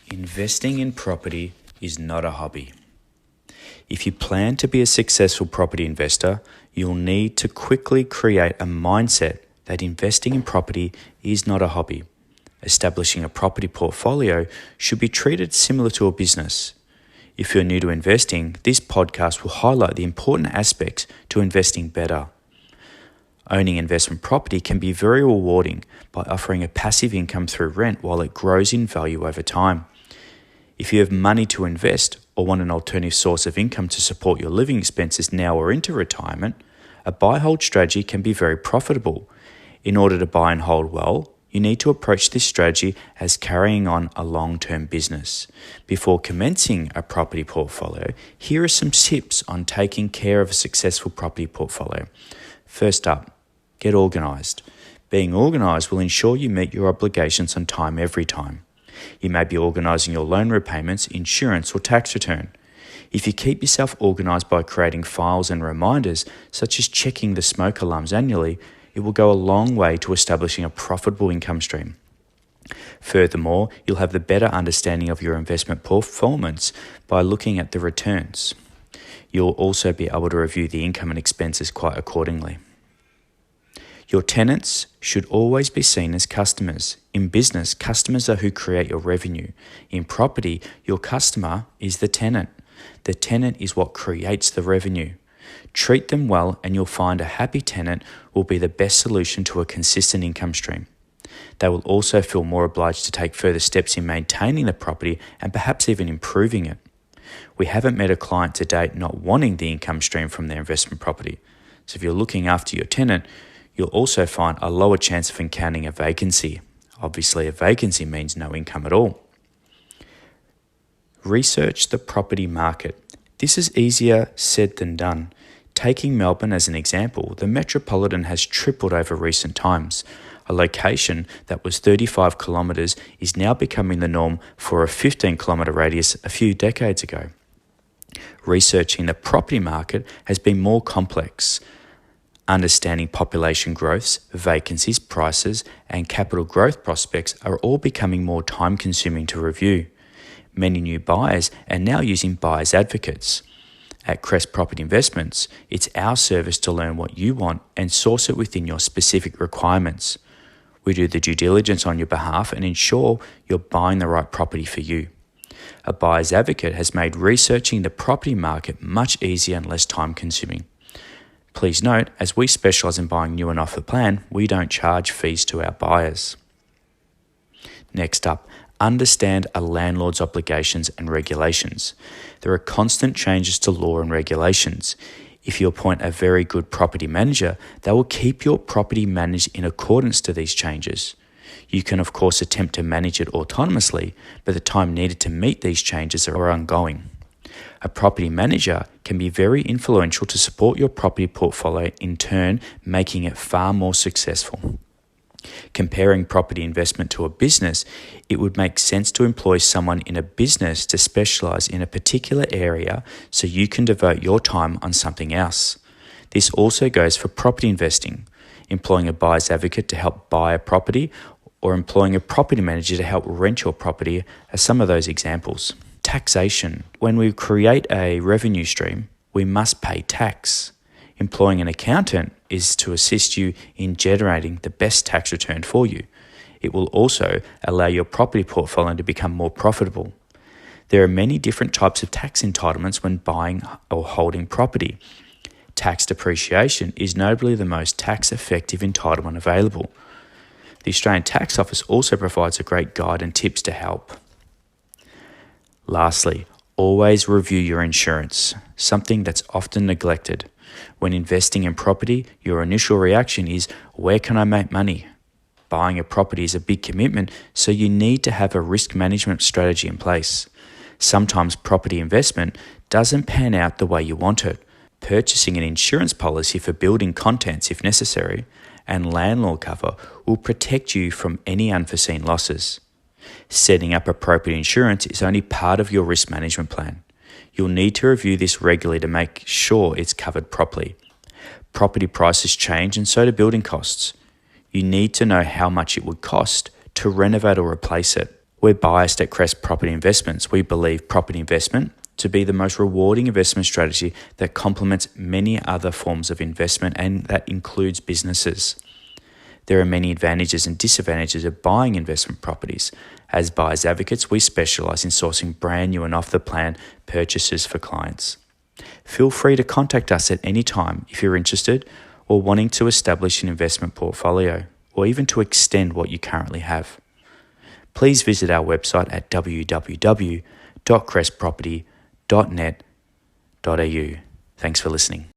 Investing in property is not a hobby. If you plan to be a successful property investor, you'll need to quickly create a mindset that investing in property is not a hobby. Establishing a property portfolio should be treated similar to a business. If you're new to investing, this podcast will highlight the important aspects to investing better. Owning investment property can be very rewarding by offering a passive income through rent while it grows in value over time. If you have money to invest or want an alternative source of income to support your living expenses now or into retirement, a buy-hold strategy can be very profitable. In order to buy and hold well, you need to approach this strategy as carrying on a long-term business. Before commencing a property portfolio, here are some tips on taking care of a successful property portfolio. First up, get organised. Being organised will ensure you meet your obligations on time every time. You may be organising your loan repayments, insurance, or tax return. If you keep yourself organised by creating files and reminders, such as checking the smoke alarms annually, it will go a long way to establishing a profitable income stream. Furthermore, you'll have the better understanding of your investment performance by looking at the returns. You'll also be able to review the income and expenses quite accordingly. Your tenants should always be seen as customers. In business, customers are who create your revenue. In property, your customer is the tenant. The tenant is what creates the revenue. Treat them well and you'll find a happy tenant will be the best solution to a consistent income stream. They will also feel more obliged to take further steps in maintaining the property and perhaps even improving it. We haven't met a client to date not wanting the income stream from their investment property. So if you're looking after your tenant, you'll also find a lower chance of encountering a vacancy. Obviously, a vacancy means no income at all. Research the property market. This is easier said than done. Taking Melbourne as an example, the Metropolitan has tripled over recent times. A location that was 35 kilometres is now becoming the norm for a 15-kilometre radius a few decades ago. Researching the property market has been more complex. Understanding population growths, vacancies, prices, and capital growth prospects are all becoming more time-consuming to review. Many new buyers are now using buyers advocates. At Crest Property Investments, it's our service to learn what you want and source it within your specific requirements. We do the due diligence on your behalf and ensure you're buying the right property for you. A buyer's advocate has made researching the property market much easier and less time-consuming. Please note, as we specialise in buying new and off the plan, we don't charge fees to our buyers. Next up, understand a landlord's obligations and regulations. There are constant changes to law and regulations. If you appoint a very good property manager, they will keep your property managed in accordance to these changes. You can of course attempt to manage it autonomously, but the time needed to meet these changes are ongoing. A property manager can be very influential to support your property portfolio, in turn making it far more successful. Comparing property investment to a business, it would make sense to employ someone in a business to specialise in a particular area so you can devote your time on something else. This also goes for property investing, employing a buyer's advocate to help buy a property or employing a property manager to help rent your property are some of those examples. Taxation. When we create a revenue stream, we must pay tax. Employing an accountant is to assist you in generating the best tax return for you. It will also allow your property portfolio to become more profitable. There are many different types of tax entitlements when buying or holding property. Tax depreciation is notably the most tax-effective entitlement available. The Australian Tax Office also provides a great guide and tips to help. Lastly, always review your insurance, something that's often neglected. When investing in property, your initial reaction is, where can I make money? Buying a property is a big commitment, so you need to have a risk management strategy in place. Sometimes property investment doesn't pan out the way you want it. Purchasing an insurance policy for building contents if necessary, and landlord cover will protect you from any unforeseen losses. Setting up appropriate insurance is only part of your risk management plan. You'll need to review this regularly to make sure it's covered properly. Property prices change and so do building costs. You need to know how much it would cost to renovate or replace it. We're biased at Crest Property Investments. We believe property investment to be the most rewarding investment strategy that complements many other forms of investment and that includes businesses. There are many advantages and disadvantages of buying investment properties. As buyers advocates, we specialize in sourcing brand new and off-the-plan purchases for clients. Feel free to contact us at any time if you're interested or wanting to establish an investment portfolio or even to extend what you currently have. Please visit our website at www.crestproperty.net.au. Thanks for listening.